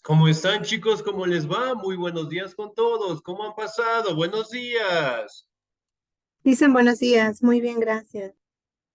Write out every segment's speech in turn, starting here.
¿Cómo están, chicos? ¿Cómo les va? Muy buenos días con todos. ¿Cómo han pasado? Buenos días. Dicen buenos días, muy bien, gracias.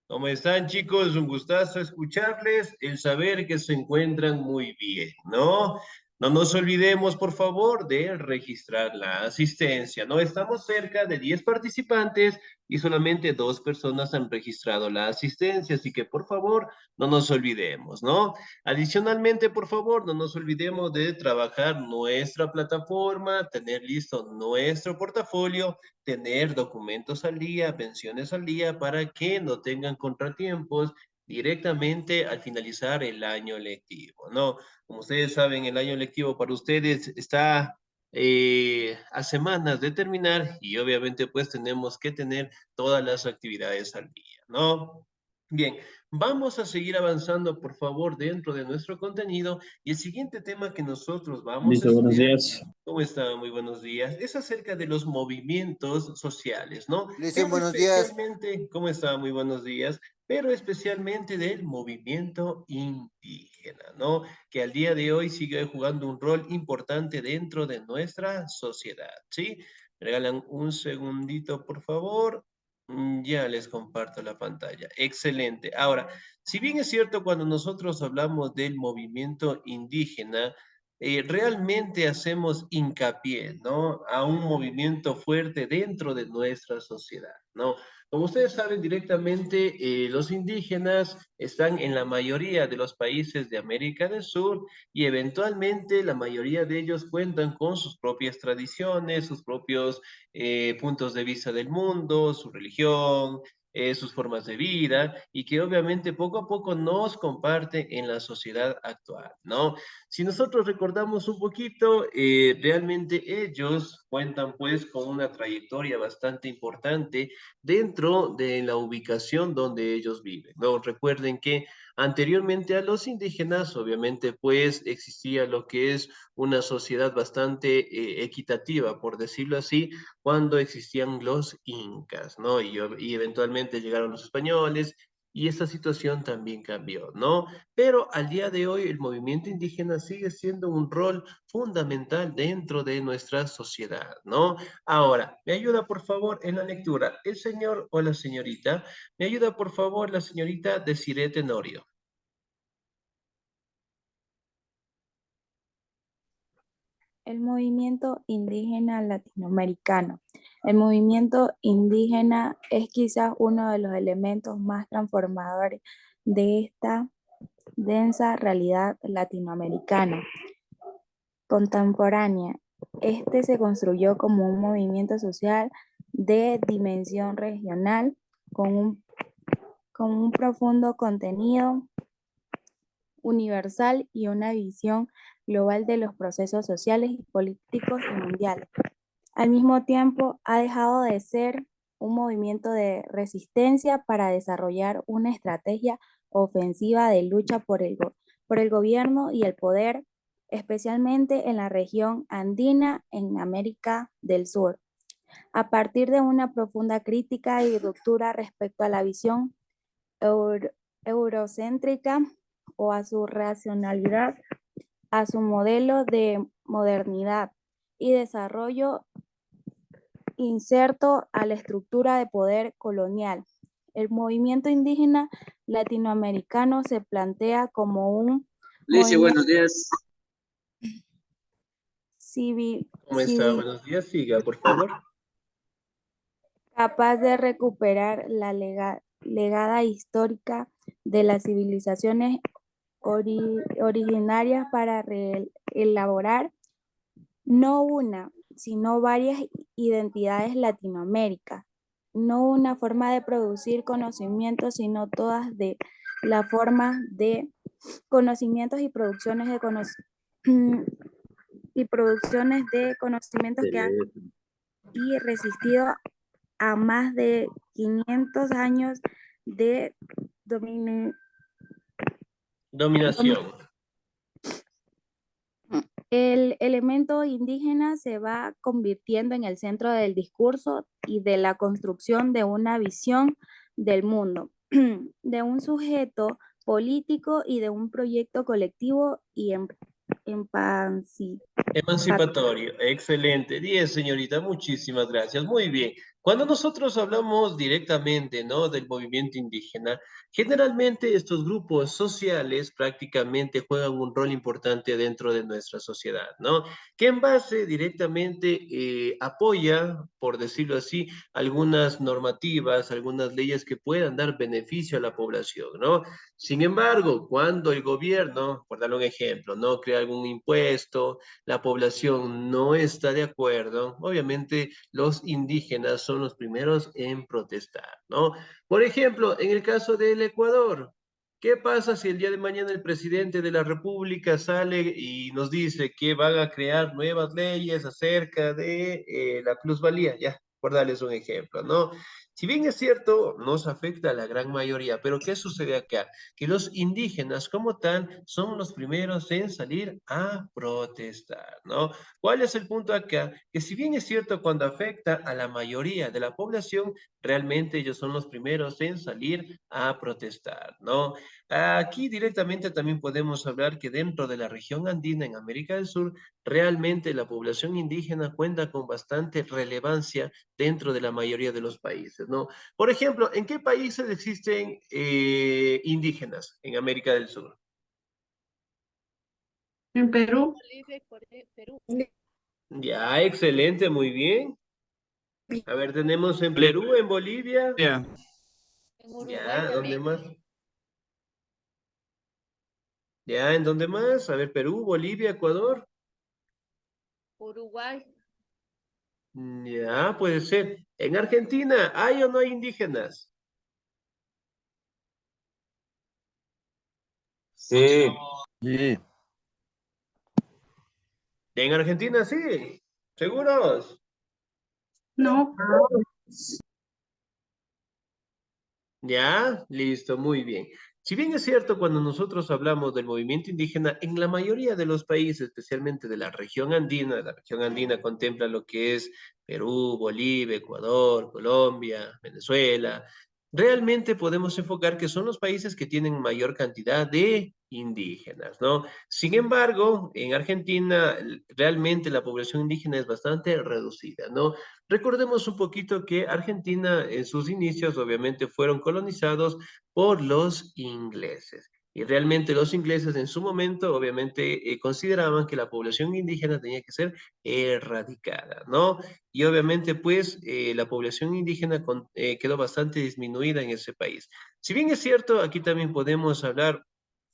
¿Cómo están, chicos? Un gustazo escucharles, el saber que se encuentran muy bien, ¿no? No nos olvidemos, por favor, de registrar la asistencia, ¿no? Estamos cerca de 10 participantes y solamente 2 personas han registrado la asistencia, así que, por favor, no nos olvidemos, ¿no? Adicionalmente, por favor, no nos olvidemos de trabajar nuestra plataforma, tener listo nuestro portafolio, tener documentos al día, pensiones al día, para que no tengan contratiempos directamente al finalizar el año lectivo, ¿no? Como ustedes saben, el año lectivo para ustedes está a semanas de terminar y obviamente pues tenemos que tener todas las actividades al día, ¿no? Bien, vamos a seguir avanzando, por favor, dentro de nuestro contenido y el siguiente tema que nosotros vamos a Listo, buenos estudiar. días. ¿Cómo está? Muy buenos días. Es acerca de los movimientos sociales, ¿no? Le dicen Pero buenos días. especialmente, ¿cómo está? Muy buenos días. Pero especialmente del movimiento indígena, ¿no? Que al día de hoy sigue jugando un rol importante dentro de nuestra sociedad, ¿sí? Me regalan un segundito, por favor. Ya les comparto la pantalla. Excelente. Ahora, si bien es cierto, cuando nosotros hablamos del movimiento indígena, realmente hacemos hincapié, ¿no? A un movimiento fuerte dentro de nuestra sociedad, ¿no? Como ustedes saben directamente, los indígenas están en la mayoría de los países de América del Sur y eventualmente la mayoría de ellos cuentan con sus propias tradiciones, sus propios puntos de vista del mundo, su religión, sus formas de vida y que obviamente poco a poco nos comparte en la sociedad actual, ¿no? Si nosotros recordamos un poquito, realmente ellos cuentan pues con una trayectoria bastante importante dentro de la ubicación donde ellos viven, ¿no? Recuerden que anteriormente a los indígenas, obviamente pues existía lo que es una sociedad bastante equitativa, por decirlo así, cuando existían los incas, ¿no? Y eventualmente llegaron los españoles y esa situación también cambió, ¿no? Pero al día de hoy el movimiento indígena sigue siendo un rol fundamental dentro de nuestra sociedad, ¿no? Ahora, me ayuda por favor en la lectura el señor o la señorita, me ayuda por favor la señorita Desiree Tenorio. El movimiento indígena latinoamericano. El movimiento indígena es quizás uno de los elementos más transformadores de esta densa realidad latinoamericana contemporánea. Este se construyó como un movimiento social de dimensión regional con un profundo contenido universal y una visión global de los procesos sociales y políticos y mundiales. Al mismo tiempo, ha dejado de ser un movimiento de resistencia para desarrollar una estrategia ofensiva de lucha por el gobierno y el poder, especialmente en la región andina en América del Sur. A partir de una profunda crítica y ruptura respecto a la visión euro eurocéntrica o a su racionalidad, a su modelo de modernidad y desarrollo inserto a la estructura de poder colonial. El movimiento indígena latinoamericano se plantea como un Listo, movimiento buenos días. civil, ¿Cómo está? Buenos días, siga, por favor. capaz de recuperar la legada histórica de las civilizaciones originarias para elaborar no una, sino varias identidades Latinoamérica, no una forma de producir conocimientos, sino todas de la forma de conocimientos y producciones de y producciones de conocimientos que han y resistido a más de 500 años de dominio. Dominación. El elemento indígena se va convirtiendo en el centro del discurso y de la construcción de una visión del mundo, de un sujeto político y de un proyecto colectivo y empanci- Emancipatorio, excelente. 10, señorita, muchísimas gracias. Muy bien. Cuando nosotros hablamos directamente, ¿no?, del movimiento indígena, generalmente estos grupos sociales prácticamente juegan un rol importante dentro de nuestra sociedad, ¿no? Que en base directamente apoya, por decirlo así, algunas normativas, algunas leyes que puedan dar beneficio a la población, ¿no? Sin embargo, cuando el gobierno, por darle un ejemplo, ¿no?, crea algún impuesto, la población no está de acuerdo, obviamente los indígenas son los primeros en protestar, ¿no? Por ejemplo, en el caso del Ecuador, ¿qué pasa si el día de mañana el presidente de la República sale y nos dice que van a crear nuevas leyes acerca de la plusvalía? Ya, por darles un ejemplo, ¿no? Si bien es cierto, nos afecta a la gran mayoría, pero ¿qué sucede acá? Que los indígenas como tal son los primeros en salir a protestar, ¿no? ¿Cuál es el punto acá? Que si bien es cierto cuando afecta a la mayoría de la población, realmente ellos son los primeros en salir a protestar, ¿no? Aquí directamente también podemos hablar que dentro de la región andina en América del Sur, realmente la población indígena cuenta con bastante relevancia dentro de la mayoría de los países, ¿no? Por ejemplo, ¿en qué países existen indígenas en América del Sur? En Perú. Ya, excelente, muy bien. A ver, tenemos en Perú, en Bolivia. Ya. Ya, ¿dónde más? Ya, ¿en dónde más? A ver, Perú, Bolivia, Ecuador. Ya, puede ser. En Argentina, ¿hay o no hay indígenas? Sí. Sí. En Argentina, sí. ¿Seguros? No. Ya, listo, muy bien. Si bien es cierto, cuando nosotros hablamos del movimiento indígena, en la mayoría de los países, especialmente de la región andina contempla lo que es Perú, Bolivia, Ecuador, Colombia, Venezuela, realmente podemos enfocar que son los países que tienen mayor cantidad de indígenas, ¿no? Sin embargo, en Argentina, realmente la población indígena es bastante reducida, ¿no? Recordemos un poquito que Argentina en sus inicios obviamente fueron colonizados por los ingleses. Y realmente los ingleses en su momento obviamente consideraban que la población indígena tenía que ser erradicada, ¿no? Y obviamente pues la población indígena quedó bastante disminuida en ese país. Si bien es cierto, aquí también podemos hablar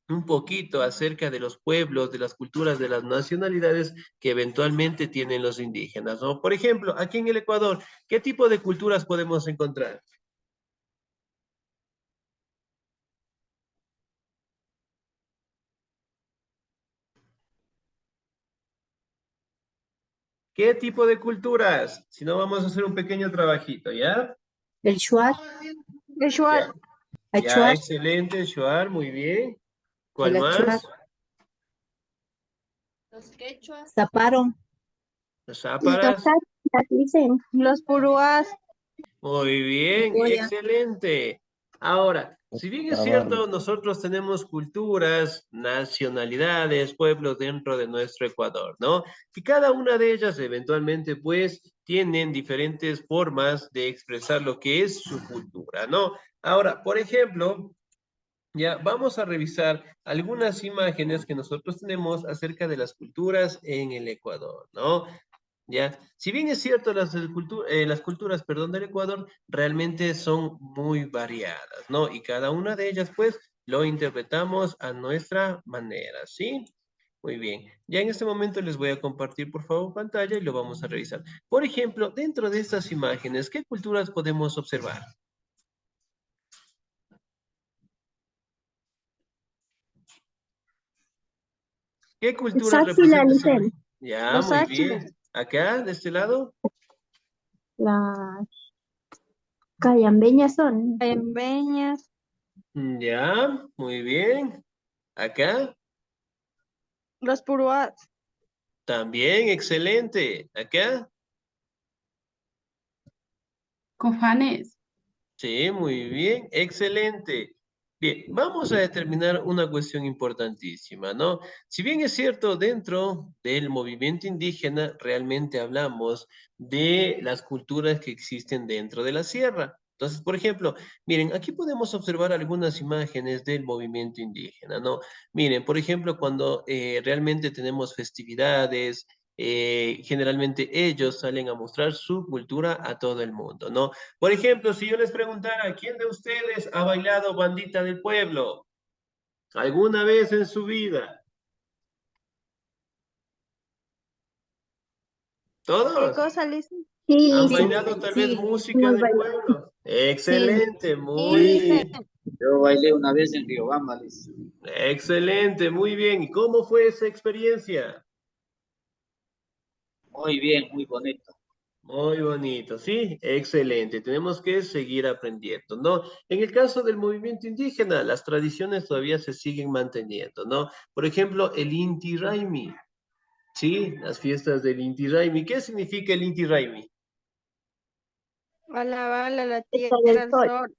un poquito acerca de los pueblos, de las culturas, de las nacionalidades que eventualmente tienen los indígenas, ¿no? Por ejemplo, aquí en el Ecuador, ¿qué tipo de culturas podemos encontrar? ¿Qué tipo de culturas? Si no, vamos a hacer un pequeño trabajito, ¿ya? El Shuar. El Ya, Shuar. ya, Achuar. excelente, Shuar, muy bien. ¿Cuál El Achuar. más? Zaparon. Los Los záparas. Táchiras, dicen. Los Puruás. Muy bien, Goya. excelente. Ahora, si bien es Tabarro. cierto, nosotros tenemos culturas, nacionalidades, pueblos dentro de nuestro Ecuador, ¿no? Y cada una de ellas eventualmente, pues, tienen diferentes formas de expresar lo que es su cultura, ¿no? Ahora, por ejemplo, ya vamos a revisar algunas imágenes que nosotros tenemos acerca de las culturas en el Ecuador, ¿no? ¿Ya? Si bien es cierto, las culturas, perdón, del Ecuador realmente son muy variadas, ¿no? Y cada una de ellas, pues, lo interpretamos a nuestra manera, ¿sí? Muy bien. Ya en este momento les voy a compartir, por favor, pantalla y lo vamos a revisar. Por ejemplo, dentro de estas imágenes, ¿qué culturas podemos observar? ¿Qué Los culturas Áchila, representa esa dicen. imagen? Ya, Los muy Áchilas. bien. Acá, de este lado. Las Cayambeñas son. Cayambeñas. Ya, muy bien. Acá. Los Puruás. También, excelente. Acá, Cofanes. sí, muy bien, excelente. Bien, vamos a determinar una cuestión importantísima, ¿no? Si bien es cierto, dentro del movimiento indígena realmente hablamos de las culturas que existen dentro de la sierra. Entonces, por ejemplo, miren, aquí podemos observar algunas imágenes del movimiento indígena, ¿no? Miren, por ejemplo, cuando realmente tenemos festividades, generalmente ellos salen a mostrar su cultura a todo el mundo, ¿no? Por ejemplo, si yo les preguntara, ¿quién de ustedes ha bailado Bandita del Pueblo alguna vez en su vida? ¿Qué ¿Todos? cosa, Liz? ¿Han Sí, sí, bailado tal vez sí, música hemos del bailado. pueblo? Sí, Excelente, muy sí. Sí, yo bailé una vez en Riobamba, Liz. excelente, muy bien. ¿Y cómo fue esa experiencia? Muy bien, muy bonito. Muy bonito, sí, excelente. Tenemos que seguir aprendiendo, ¿no? En el caso del movimiento indígena, las tradiciones todavía se siguen manteniendo, ¿no? Por ejemplo, el Inti Raymi. Sí, las fiestas del Inti Raymi. ¿Qué significa el Inti Raymi? Alabar a la Fiesta del tierra, al sol. sol.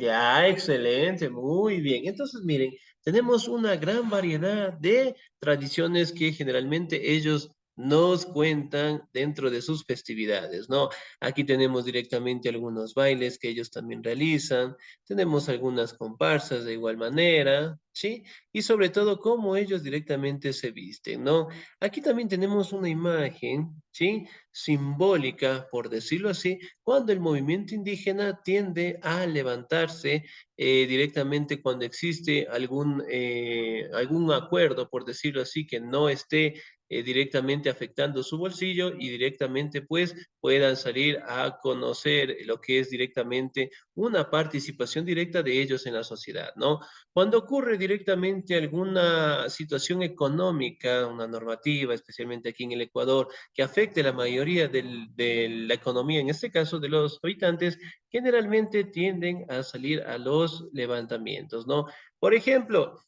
Ya, excelente, muy bien. Entonces, miren, tenemos una gran variedad de tradiciones que generalmente ellos nos cuentan dentro de sus festividades, ¿no? Aquí tenemos directamente algunos bailes que ellos también realizan, tenemos algunas comparsas de igual manera, ¿sí? Y sobre todo cómo ellos directamente se visten, ¿no? Aquí también tenemos una imagen, ¿sí? Simbólica, por decirlo así, cuando el movimiento indígena tiende a levantarse directamente cuando existe algún acuerdo, por decirlo así, que no esté directamente afectando su bolsillo y directamente pues puedan salir a conocer lo que es directamente una participación directa de ellos en la sociedad, ¿no? Cuando ocurre directamente alguna situación económica, una normativa, especialmente aquí en el Ecuador, que afecte a la mayoría de la economía, en este caso de los habitantes, generalmente tienden a salir a los levantamientos, ¿no? Por ejemplo,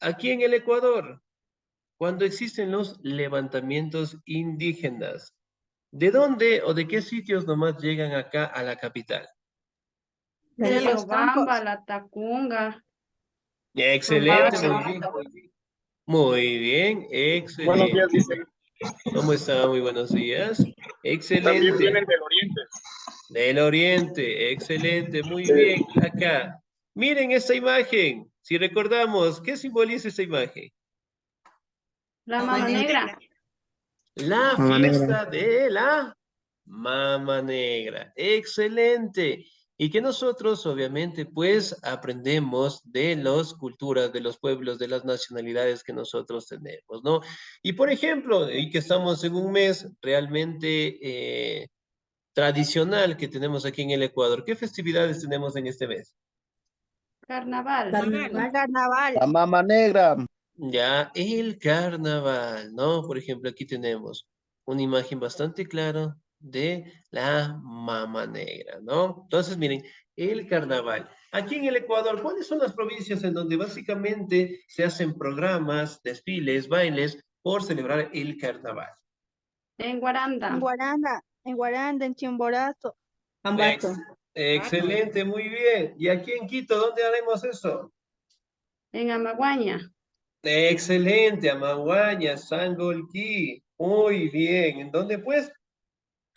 aquí en el Ecuador, cuando existen los levantamientos indígenas, ¿de dónde o de qué sitios nomás llegan acá a la capital? De los Riobamba, campos. La Tacunga, Excelente, Ambato. muy bien. Muy bien, Buenos días, excelente. dice. ¿Cómo está? Muy buenos días. También Excelente. vienen del oriente. Del Oriente, excelente, muy Sí. bien. Acá, miren esta imagen. Si recordamos, ¿qué simboliza esta imagen? La Mama Negra. La Mamá negra. fiesta de la Mama Negra. Excelente. Y que nosotros, obviamente, pues aprendemos de las culturas, de los pueblos, de las nacionalidades que nosotros tenemos, ¿no? Y por ejemplo, y que estamos en un mes realmente tradicional que tenemos aquí en el Ecuador. ¿Qué festividades tenemos en este mes? Carnaval. Carnaval. La mama negra. Ya, el carnaval, ¿no? Por ejemplo, aquí tenemos una imagen bastante clara de la mama negra, ¿no? Entonces, miren, el carnaval. Aquí en el Ecuador, ¿cuáles son las provincias en donde básicamente se hacen programas, desfiles, bailes por celebrar el carnaval? En Guaranda. En Chimborazo. Ex- excelente, muy bien. ¿Y aquí en Quito, dónde haremos eso? En Amaguaña. Excelente, Amaguaña, Sangolquí. Muy bien. En donde pues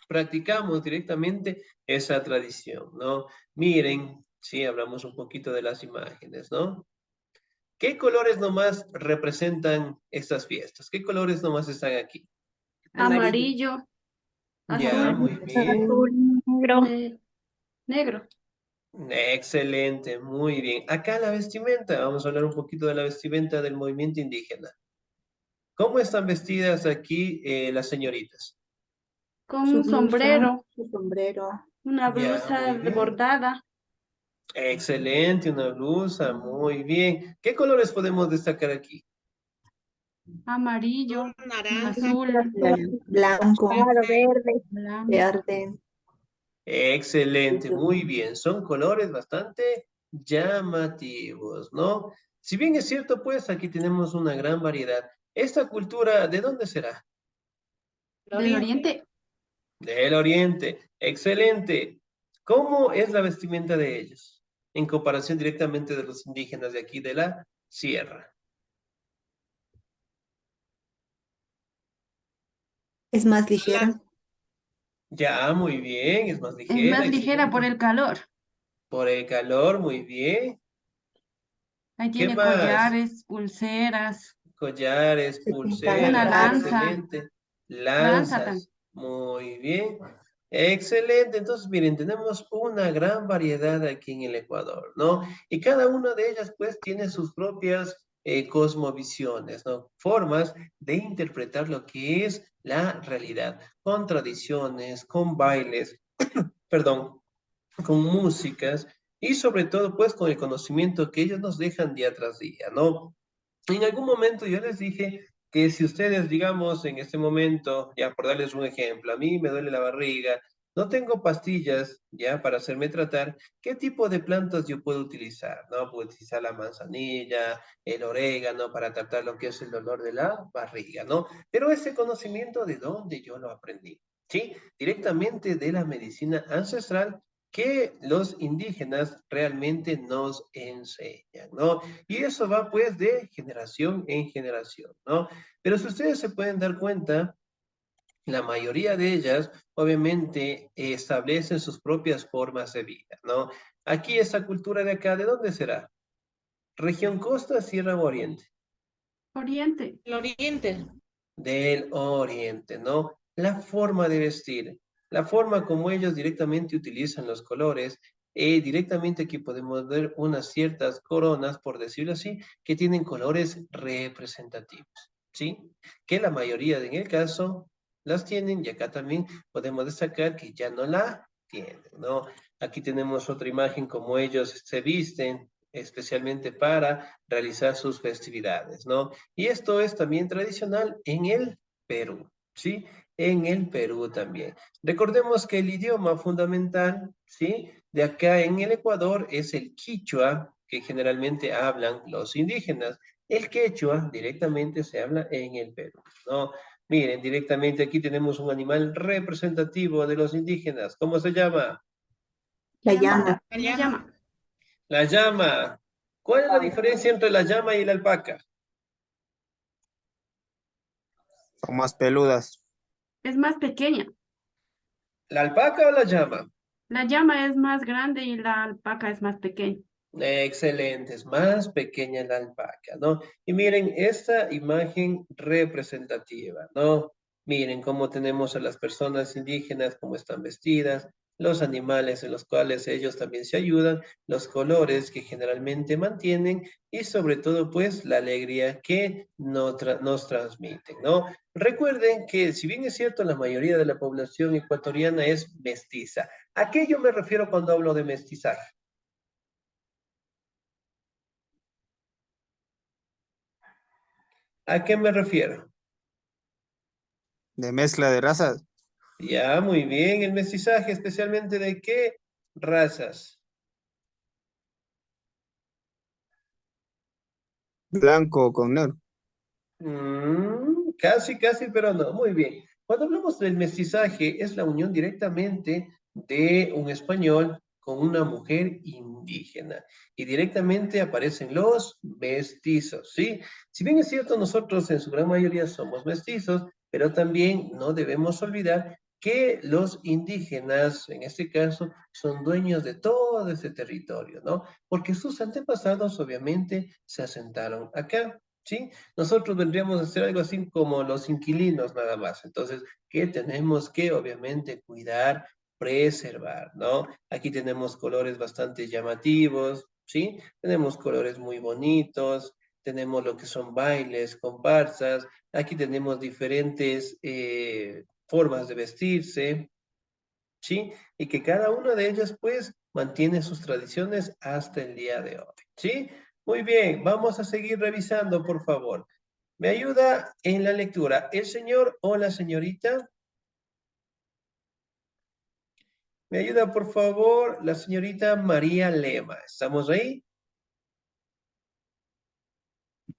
practicamos directamente esa tradición, ¿no? Miren, sí, hablamos un poquito de las imágenes, ¿no? ¿Qué colores nomás representan estas fiestas? ¿Qué colores nomás están aquí? Amarillo. Ya, Azul. muy bien. Negro. Negro. Excelente, muy bien. Acá la vestimenta, vamos a hablar un poquito de la vestimenta del movimiento indígena. ¿Cómo están vestidas aquí las señoritas? Con Su un blusa, sombrero. su sombrero. Una Ya, blusa muy bien. bordada. Excelente, una blusa, muy bien. ¿Qué colores podemos destacar aquí? Amarillo. Azul. Azul. Blanco, Claro, verde. Blanco. verde. Excelente, muy bien. Son colores bastante llamativos, ¿no? Si bien es cierto, pues aquí tenemos una gran variedad. ¿Esta cultura de dónde será? Del Oriente. Del Oriente. Excelente. ¿Cómo es la vestimenta de ellos? en comparación directamente de los indígenas de aquí de la sierra? Es más ligera. Ya, muy bien, es más Es ligera, más ligera por excelente. el calor. Por el calor, muy bien. Ahí ¿Qué tiene más? collares, pulseras, Collares, Se pinta la una pulseras, cara. lanza, excelente. lanza también. Lanzas, muy bien. Excelente. Entonces, miren, tenemos una gran variedad aquí en el Ecuador, ¿no? Y cada una de ellas, pues, tiene sus propias cosmovisiones, ¿no? Formas de interpretar lo que es la realidad, con tradiciones, con bailes, perdón, con músicas y sobre todo, pues, con el conocimiento que ellos nos dejan día tras día, ¿no? En algún momento yo les dije que si ustedes, digamos, en este momento, ya por darles un ejemplo, a mí me duele la barriga, no tengo pastillas ya para hacerme tratar, ¿qué tipo de plantas yo puedo utilizar? ¿No? Puedo utilizar la manzanilla, el orégano para tratar lo que es el dolor de la barriga, ¿no? Pero ese conocimiento, ¿de dónde yo lo aprendí? ¿Sí? Directamente de la medicina ancestral que los indígenas realmente nos enseñan, ¿no? Y eso va pues de generación en generación, ¿no? Pero si ustedes se pueden dar cuenta, la mayoría de ellas obviamente establecen sus propias formas de vida, ¿no? Aquí esta cultura de acá, ¿de dónde será? ¿Región costa, sierra o oriente? Oriente. El oriente. Del oriente, ¿no? La forma de vestir, la forma como ellos directamente utilizan los colores, directamente aquí podemos ver unas ciertas coronas, por decirlo así, que tienen colores representativos, ¿sí? Que la mayoría, en el caso, las tienen y acá también podemos destacar que ya no la tienen, ¿no? Aquí tenemos otra imagen como ellos se visten, especialmente para realizar sus festividades, ¿no? Y esto es también tradicional en el Perú, ¿sí? En el Perú también. Recordemos que el idioma fundamental, ¿sí? De acá en el Ecuador es el quichua, que generalmente hablan los indígenas. El quechua directamente se habla en el Perú, ¿no? Miren, directamente aquí tenemos un animal representativo de los indígenas. ¿Cómo se llama? La llama. La La llama. llama. La llama. ¿Cuál es la diferencia entre la llama y la alpaca? Son más peludas. Es más pequeña. ¿La alpaca o la llama? La llama es más grande y la alpaca es más pequeña. Excelente, es más pequeña la alpaca, ¿no? Y miren esta imagen representativa, ¿no? Miren cómo tenemos a las personas indígenas, cómo están vestidas, los animales en los cuales ellos también se ayudan, los colores que generalmente mantienen y sobre todo, pues, la alegría que nos transmiten, ¿no? Recuerden que, si bien es cierto, la mayoría de la población ecuatoriana es mestiza. ¿A qué yo me refiero cuando hablo de mestizaje? ¿A qué me refiero? De mezcla de razas. Ya, muy bien. El mestizaje, especialmente de qué razas. Blanco con negro. Casi, casi, pero no. Muy bien. Cuando hablamos del mestizaje, es la unión directamente de un español con una mujer indígena. Y directamente aparecen los mestizos, ¿sí? Si bien es cierto, nosotros en su gran mayoría somos mestizos, pero también no debemos olvidar que los indígenas, en este caso, son dueños de todo ese territorio, ¿no? Porque sus antepasados obviamente se asentaron acá, ¿sí? Nosotros vendríamos a ser algo así como los inquilinos nada más. Entonces, ¿qué tenemos que obviamente cuidar, preservar, ¿no? Aquí tenemos colores bastante llamativos, ¿sí? Tenemos colores muy bonitos, tenemos lo que son bailes, comparsas, aquí tenemos diferentes formas de vestirse, ¿sí? Y que cada una de ellas, pues, mantiene sus tradiciones hasta el día de hoy, ¿sí? Muy bien, vamos a seguir revisando, por favor. ¿Me ayuda en la lectura el señor o la señorita? ¿Me ayuda, por favor, la señorita María Lema? ¿Estamos ahí?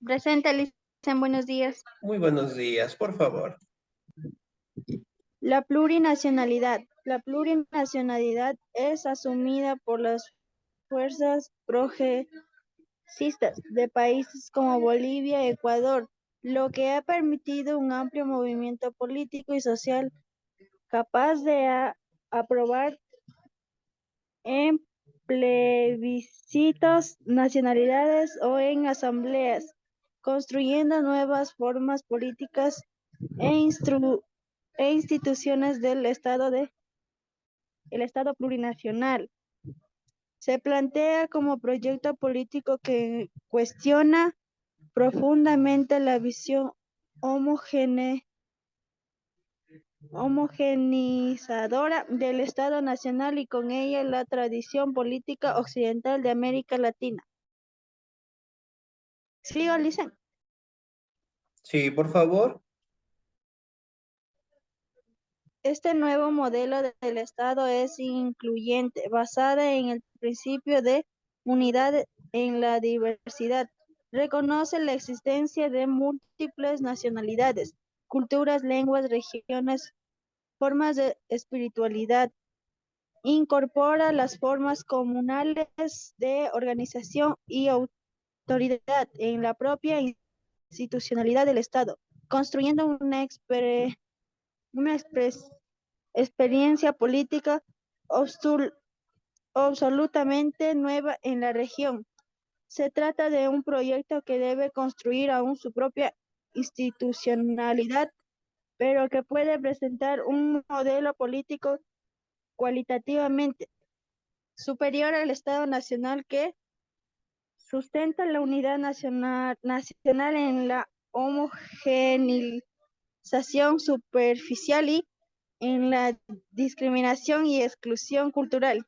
Presente, Licen, buenos días. Muy buenos días, por favor. La plurinacionalidad. La plurinacionalidad es asumida por las fuerzas progresistas de países como Bolivia y Ecuador, lo que ha permitido un amplio movimiento político y social capaz de aprobar en plebiscitos, nacionalidades o en asambleas, construyendo nuevas formas políticas e instituciones del el Estado plurinacional. Se plantea como proyecto político que cuestiona profundamente la visión homogeneizadora del Estado Nacional y con ella la tradición política occidental de América Latina. ¿Sigo, Licen? Sí, por favor. Este nuevo modelo del Estado es incluyente, basada en el principio de unidad en la diversidad. Reconoce la existencia de múltiples nacionalidades, culturas, lenguas, regiones, formas de espiritualidad. Incorpora las formas comunales de organización y autoridad en la propia institucionalidad del Estado, construyendo una experiencia política absolutamente nueva en la región. Se trata de un proyecto que debe construir aún su propia institucionalidad, pero que puede presentar un modelo político cualitativamente superior al Estado Nacional que sustenta la unidad nacional en la homogeneización superficial y en la discriminación y exclusión cultural.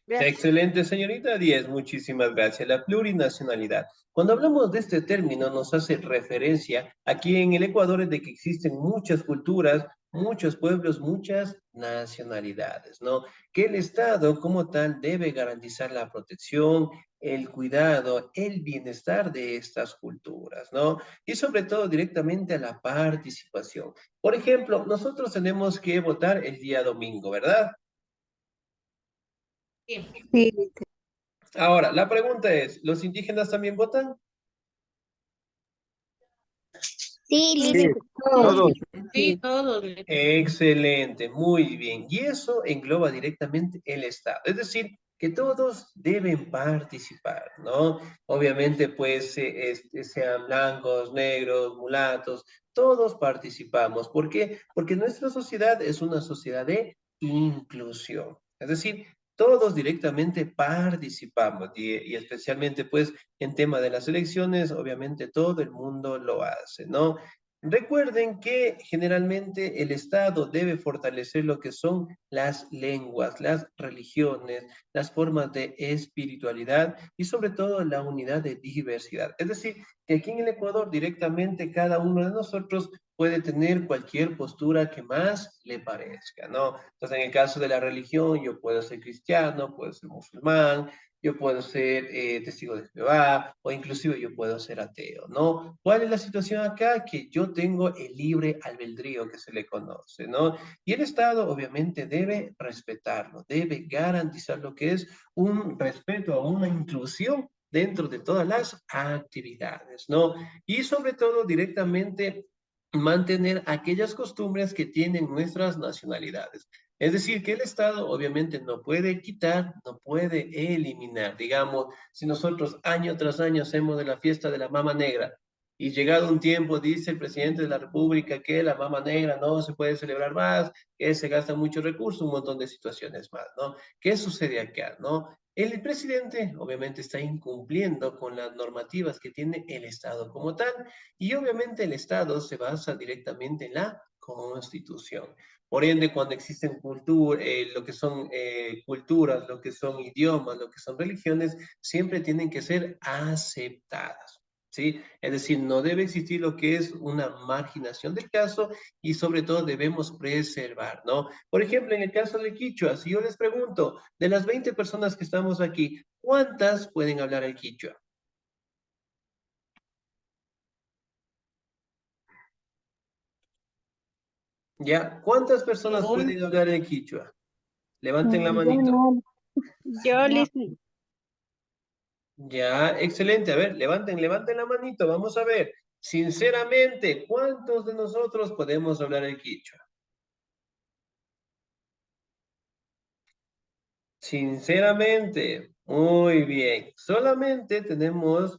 Gracias. Excelente, señorita Díez, muchísimas gracias. La plurinacionalidad. Cuando hablamos de este término, nos hace referencia aquí en el Ecuador de que existen muchas culturas, muchos pueblos, muchas nacionalidades, ¿no? Que el Estado como tal debe garantizar la protección, el cuidado, el bienestar de estas culturas, ¿no? Y sobre todo directamente a la participación. Por ejemplo, nosotros tenemos que votar el día domingo, ¿verdad? Sí, Ahora, la pregunta es, ¿los indígenas también votan? Sí, Sí, Lice. todos. Sí, todos. Excelente, muy bien. Y eso engloba directamente el Estado. Es decir, que todos deben participar, ¿no? Obviamente, pues, sean blancos, negros, mulatos, todos participamos. ¿Por qué? Porque nuestra sociedad es una sociedad de inclusión. Es decir, todos directamente participamos y especialmente, pues, en tema de las elecciones, obviamente todo el mundo lo hace, ¿no? Recuerden que generalmente el Estado debe fortalecer lo que son las lenguas, las religiones, las formas de espiritualidad y sobre todo la unidad de diversidad. Es decir, que aquí en el Ecuador directamente cada uno de nosotros puede tener cualquier postura que más le parezca, ¿no? Entonces, en el caso de la religión, yo puedo ser cristiano, puedo ser musulmán, yo puedo ser testigo de Jehová o inclusive yo puedo ser ateo, ¿no? ¿Cuál es la situación acá? Que yo tengo el libre albedrío que se le conoce, ¿no? Y el Estado obviamente debe respetarlo, debe garantizar lo que es un respeto a una inclusión dentro de todas las actividades, ¿no? Y sobre todo directamente mantener aquellas costumbres que tienen nuestras nacionalidades. Es decir, que el Estado obviamente no puede quitar, no puede eliminar. Digamos, si nosotros año tras año hacemos de la fiesta de la mama negra y llegado un tiempo dice el presidente de la República que la mama negra no se puede celebrar más, que se gastan muchos recursos, un montón de situaciones más, ¿no? ¿Qué sucede acá, no? El presidente obviamente está incumpliendo con las normativas que tiene el Estado como tal y obviamente el Estado se basa directamente en la Constitución. Por ende, cuando existen lo que son culturas, lo que son idiomas, lo que son religiones, siempre tienen que ser aceptadas. ¿Sí? Es decir, no debe existir lo que es una marginación del caso y sobre todo debemos preservar, ¿no? Por ejemplo, en el caso de Quichua, si yo les pregunto, de las 20 personas que estamos aquí, ¿cuántas pueden hablar el Quichua? ¿Ya? ¿Cuántas personas Ninguna. pueden hablar el Quichua? Levanten la Yo manito. no, Yo, no, Lice. Ya, excelente. A ver, levanten la manito. Vamos a ver. Sinceramente, ¿cuántos de nosotros podemos hablar el quichua? Sinceramente, muy bien. Solamente tenemos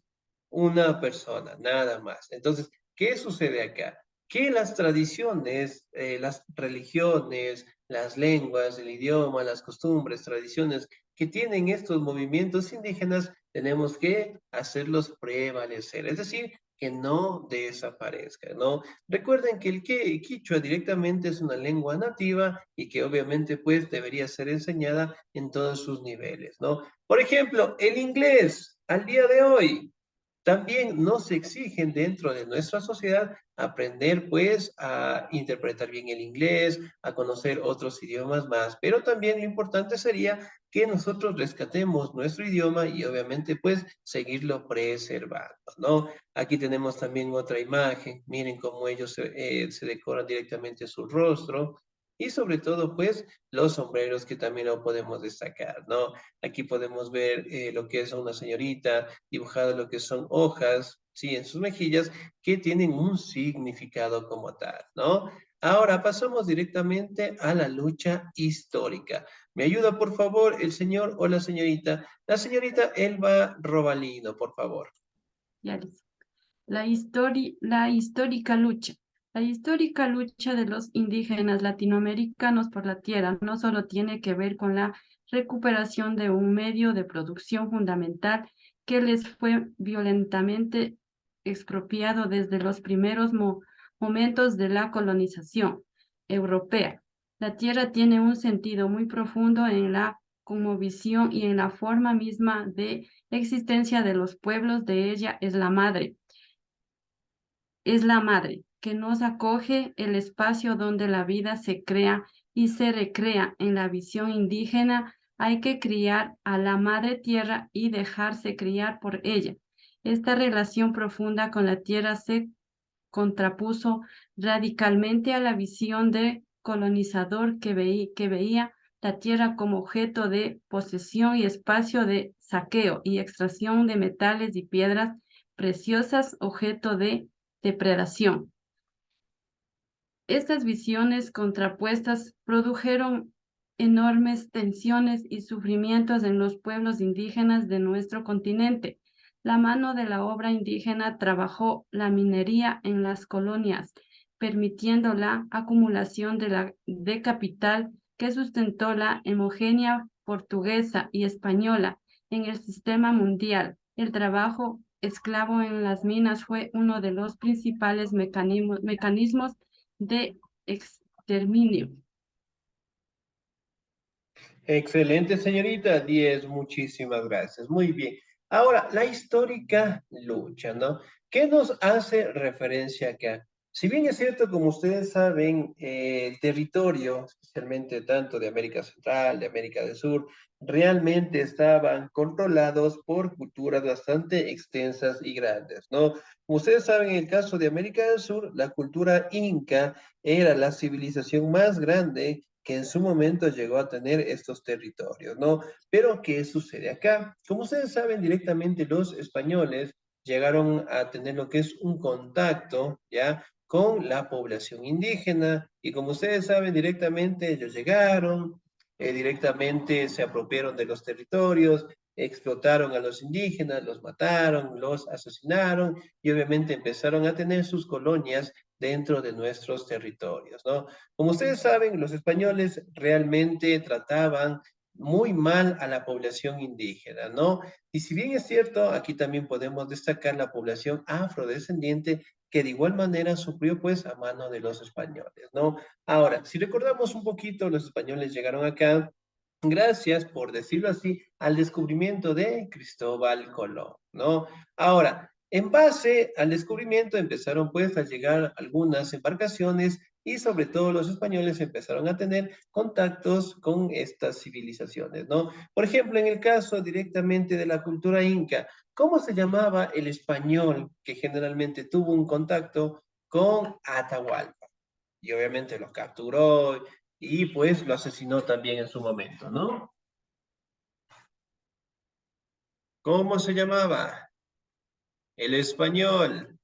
una persona, nada más. Entonces, ¿qué sucede acá? Que las tradiciones, las religiones, las lenguas, el idioma, las costumbres, tradiciones que tienen estos movimientos indígenas, tenemos que hacerlos prevalecer. Es decir, que no desaparezcan, ¿no? Recuerden que el quichua directamente es una lengua nativa y que obviamente pues debería ser enseñada en todos sus niveles, ¿no? Por ejemplo, el inglés al día de hoy también nos exigen dentro de nuestra sociedad aprender pues a interpretar bien el inglés, a conocer otros idiomas más, pero también lo importante sería que nosotros rescatemos nuestro idioma y obviamente pues seguirlo preservando, ¿no? Aquí tenemos también otra imagen, miren cómo ellos se decoran directamente su rostro y sobre todo pues los sombreros que también lo podemos destacar, ¿no? Aquí podemos ver lo que es una señorita, dibujado lo que son hojas, sí, en sus mejillas, que tienen un significado como tal, ¿no? Ahora pasamos directamente a la lucha histórica. ¿Me ayuda, por favor, el señor o la señorita? La señorita Elba Robalino, por favor. Ya listo. La histórica lucha. La histórica lucha de los indígenas latinoamericanos por la tierra no solo tiene que ver con la recuperación de un medio de producción fundamental que les fue violentamente expropiado desde los primeros momentos de la colonización europea. La tierra tiene un sentido muy profundo en la cosmovisión y en la forma misma de existencia de los pueblos. De ella es la madre que nos acoge, el espacio donde la vida se crea y se recrea. En la visión indígena hay que criar a la madre tierra y dejarse criar por ella. Esta relación profunda con la tierra se contrapuso radicalmente a la visión de colonizador que veía la tierra como objeto de posesión y espacio de saqueo y extracción de metales y piedras preciosas, objeto de depredación. Estas visiones contrapuestas produjeron enormes tensiones y sufrimientos en los pueblos indígenas de nuestro continente. La mano de la obra indígena trabajó la minería en las colonias, permitiendo la acumulación de capital que sustentó la homogénea portuguesa y española en el sistema mundial. El trabajo esclavo en las minas fue uno de los principales mecanismos de exterminio. Excelente, señorita. 10, muchísimas gracias. Muy bien. Ahora, la histórica lucha, ¿no? ¿Qué nos hace referencia acá? Si bien es cierto, como ustedes saben, el territorio, especialmente tanto de América Central, de América del Sur, realmente estaban controlados por culturas bastante extensas y grandes, ¿no? Como ustedes saben, en el caso de América del Sur, la cultura inca era la civilización más grande que en su momento llegó a tener estos territorios, ¿no? Pero, ¿qué sucede acá? Como ustedes saben, directamente los españoles llegaron a tener lo que es un contacto, ¿ya? Con la población indígena, y como ustedes saben, directamente ellos llegaron, directamente se apropiaron de los territorios, explotaron a los indígenas, los mataron, los asesinaron, y obviamente empezaron a tener sus colonias dentro de nuestros territorios, ¿no? Como ustedes saben, los españoles realmente trataban muy mal a la población indígena, ¿no? Y si bien es cierto, aquí también podemos destacar la población afrodescendiente que de igual manera sufrió pues a mano de los españoles, ¿no? Ahora, si recordamos un poquito, los españoles llegaron acá gracias, por decirlo así, al descubrimiento de Cristóbal Colón, ¿no? Ahora, en base al descubrimiento empezaron pues a llegar algunas embarcaciones y sobre todo los españoles empezaron a tener contactos con estas civilizaciones, ¿no? Por ejemplo, en el caso directamente de la cultura inca, ¿cómo se llamaba el español que generalmente tuvo un contacto con Atahualpa? Y obviamente lo capturó y pues lo asesinó también en su momento, ¿no? ¿Cómo se llamaba? El español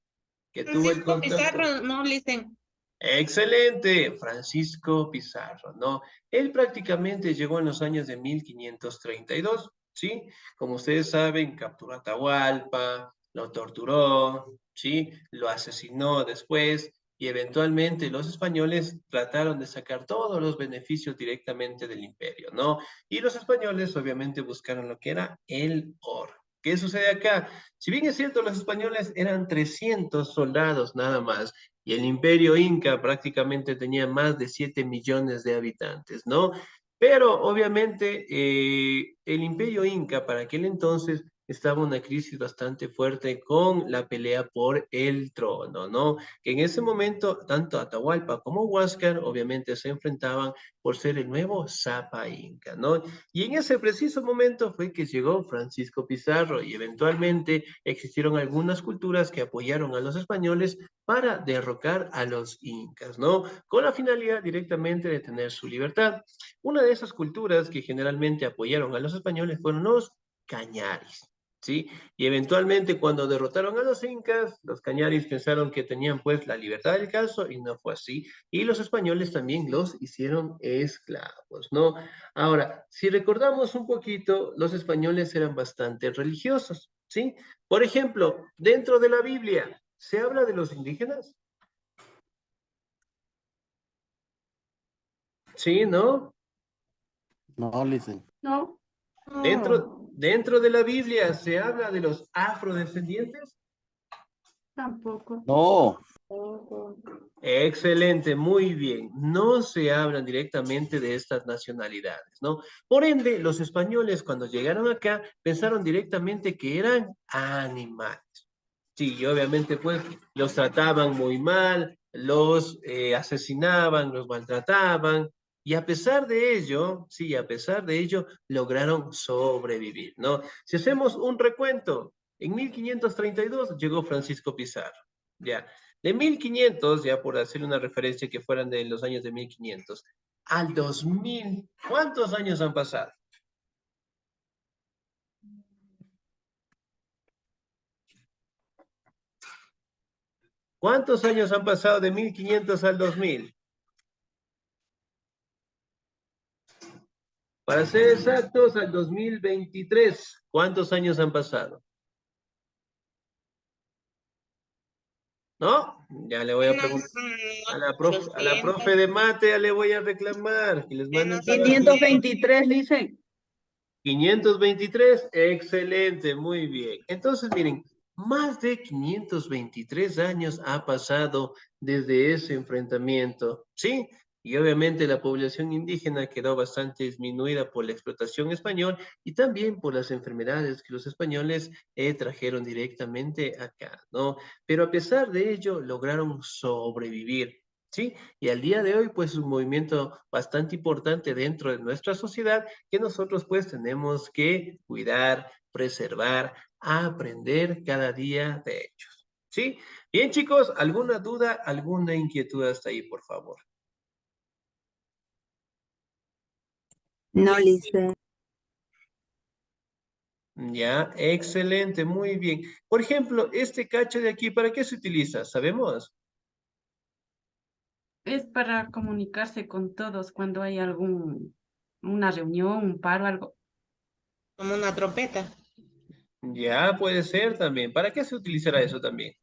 que tuvo el Francisco contacto. Pizarro, no, listen. Excelente, Francisco Pizarro, ¿no? Él prácticamente llegó en los años de 1532, ¿sí? Como ustedes saben, capturó a Atahualpa, lo torturó, ¿sí? Lo asesinó después y eventualmente los españoles trataron de sacar todos los beneficios directamente del imperio, ¿no? Y los españoles obviamente buscaron lo que era el oro. ¿Qué sucede acá? Si bien es cierto, los españoles eran 300 soldados nada más, y el imperio inca prácticamente tenía más de 7 millones de habitantes, ¿no? Pero obviamente el imperio inca para aquel entonces estaba en una crisis bastante fuerte con la pelea por el trono, ¿no? Que en ese momento tanto Atahualpa como Huáscar obviamente se enfrentaban por ser el nuevo Zapa Inca, ¿no? Y en ese preciso momento fue que llegó Francisco Pizarro y eventualmente existieron algunas culturas que apoyaron a los españoles para derrocar a los incas, ¿no? Con la finalidad directamente de tener su libertad. Una de esas culturas que generalmente apoyaron a los españoles fueron los cañaris, ¿sí? Y eventualmente cuando derrotaron a los incas, los cañaris pensaron que tenían pues la libertad del caso y no fue así. Y los españoles también los hicieron esclavos, ¿no? Ahora, si recordamos un poquito, los españoles eran bastante religiosos, ¿sí? Por ejemplo, dentro de la Biblia, ¿se habla de los indígenas? Sí, ¿no? No, listen. No, Dentro de la Biblia, ¿se habla de los afrodescendientes? tampoco. No. Excelente, muy bien. No se hablan directamente de estas nacionalidades, ¿no? Por ende, los españoles cuando llegaron acá pensaron directamente que eran animales. Sí, y obviamente pues los trataban muy mal, los asesinaban, los maltrataban, y a pesar de ello, sí, a pesar de ello, lograron sobrevivir, ¿no? Si hacemos un recuento, en 1532 llegó Francisco Pizarro, ya. De 1500, ya por hacer una referencia que fueran de los años de 1500, al 2000, ¿cuántos años han pasado? ¿Cuántos años han pasado de 1500 al 2000? Para ser exactos, al 2023. ¿Cuántos años han pasado? ¿No? Ya le voy a preguntar. A la profe de mate ya le voy a reclamar. Que les manden 523, dicen. 523, excelente, muy bien. Entonces, miren, más de 523 años ha pasado desde ese enfrentamiento, ¿sí? Y obviamente la población indígena quedó bastante disminuida por la explotación española y también por las enfermedades que los españoles trajeron directamente acá, ¿no? Pero a pesar de ello, lograron sobrevivir. ¿Sí? Y al día de hoy, pues, es un movimiento bastante importante dentro de nuestra sociedad que nosotros, pues, tenemos que cuidar, preservar, aprender cada día de ellos. ¿Sí? Bien, chicos, ¿alguna duda, alguna inquietud hasta ahí, por favor? No, listen. Ya, excelente, muy bien. Por ejemplo, este cacho de aquí, ¿para qué se utiliza? ¿Sabemos? Es para comunicarse con todos cuando hay una reunión, un paro, algo. Como una trompeta. Ya, puede ser también. ¿Para qué se utilizará eso también?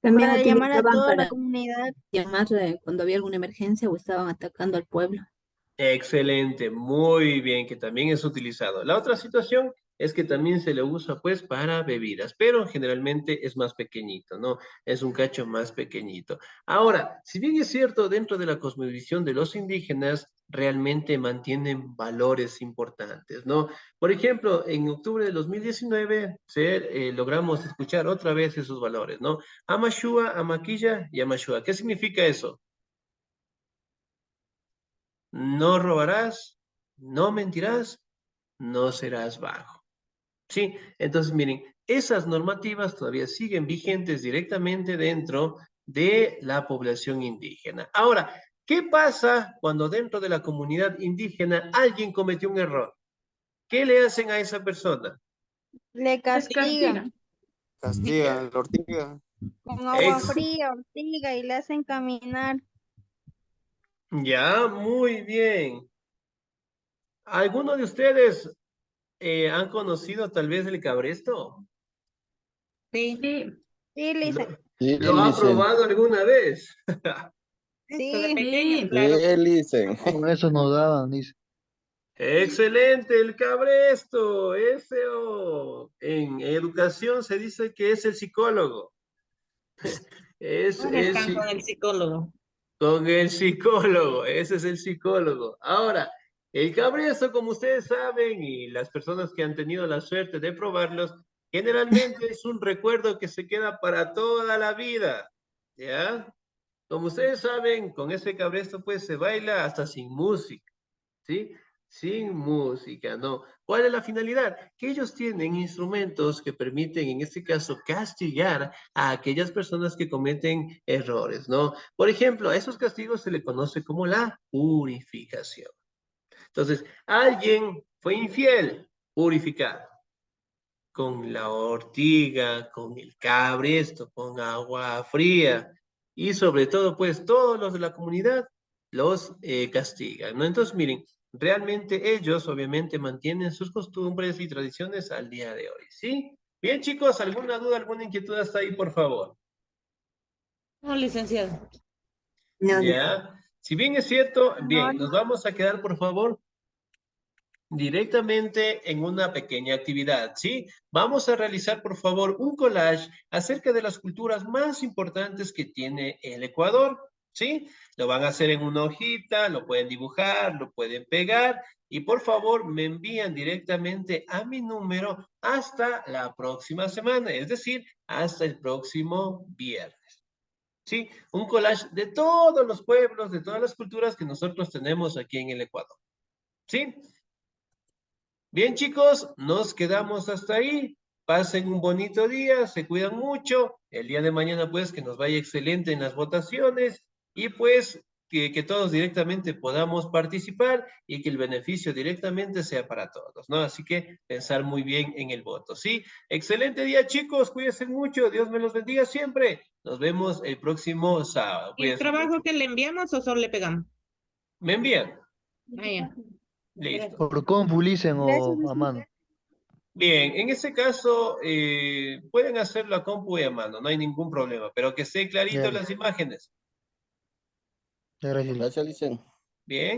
También Para llamar a utilizaban toda la para comunidad. llamar cuando había alguna emergencia o estaban atacando al pueblo. Excelente, muy bien, que también es utilizado. La otra situación es que también se le usa pues para bebidas, pero generalmente es más pequeñito, ¿no? Es un cacho más pequeñito. Ahora, si bien es cierto, dentro de la cosmovisión de los indígenas, realmente mantienen valores importantes, ¿no? Por ejemplo, en octubre de 2019 logramos escuchar otra vez esos valores, ¿no? Amashua, Amaquilla y Amashua. ¿Qué significa eso? No robarás, no mentirás, no serás vago. Sí, entonces miren, esas normativas todavía siguen vigentes directamente dentro de la población indígena. Ahora, ¿qué pasa cuando dentro de la comunidad indígena alguien cometió un error? ¿Qué le hacen a esa persona? Le castigan Castiga la ortiga. con agua Ex- fría, ortiga y le hacen caminar. Ya, muy bien. ¿Alguno de ustedes han conocido tal vez el cabresto? Sí, Sí, Sí, ¿Lo, Lisa. Sí, lo ha Licen. probado alguna vez? esto de Sí. pequeños, sí. claro. Sí, Licen. Con eso nos daban, dice. Excelente, el cabresto. En educación se dice que es el psicólogo. Es ¿Dónde el, están con psi- el psicólogo? con el psicólogo, ese es el psicólogo. Ahora, el cabresto, como ustedes saben, y las personas que han tenido la suerte de probarlos, generalmente es un recuerdo que se queda para toda la vida, ¿ya? Como ustedes saben, con ese cabresto pues se baila hasta sin música, ¿sí? Sin música, ¿no? ¿Cuál es la finalidad? Que ellos tienen instrumentos que permiten, en este caso, castigar a aquellas personas que cometen errores, ¿no? Por ejemplo, a esos castigos se le conoce como la purificación. Entonces, alguien fue infiel, purificado con la ortiga, con el cabresto, con agua fría y sobre todo, pues todos los de la comunidad los castigan, ¿no? Entonces, miren, realmente ellos obviamente mantienen sus costumbres y tradiciones al día de hoy, ¿sí? Bien, chicos, ¿alguna duda, alguna inquietud hasta ahí, por favor? No, licenciado. No, Ya, si bien es cierto, No, bien, nos vamos a quedar, por favor, directamente en una pequeña actividad, ¿sí? Vamos a realizar, por favor, un collage acerca de las culturas más importantes que tiene el Ecuador, ¿sí? Lo van a hacer en una hojita, lo pueden dibujar, lo pueden pegar y por favor me envían directamente a mi número hasta la próxima semana, es decir, hasta el próximo viernes. ¿Sí? Un collage de todos los pueblos, de todas las culturas que nosotros tenemos aquí en el Ecuador, ¿sí? Bien, chicos, nos quedamos hasta ahí. Pasen un bonito día, se cuidan mucho. El día de mañana, pues, que nos vaya excelente en las votaciones y pues que todos directamente podamos participar y que el beneficio directamente sea para todos, ¿no? Así que pensar muy bien en el voto, ¿sí? Excelente día, chicos, cuídense mucho, Dios me los bendiga siempre. Nos vemos el próximo sábado, ¿Y el cuídense trabajo mucho. que le enviamos o solo le pegamos? ¿Me envían? Ah, ya. Listo. Por compu, Licen, gracias. o a mano. Bien, en ese caso pueden hacerlo a compu y a mano, no hay ningún problema, pero que esté clarito Ya, las imágenes. ya, gracias. Gracias, Licen. Bien.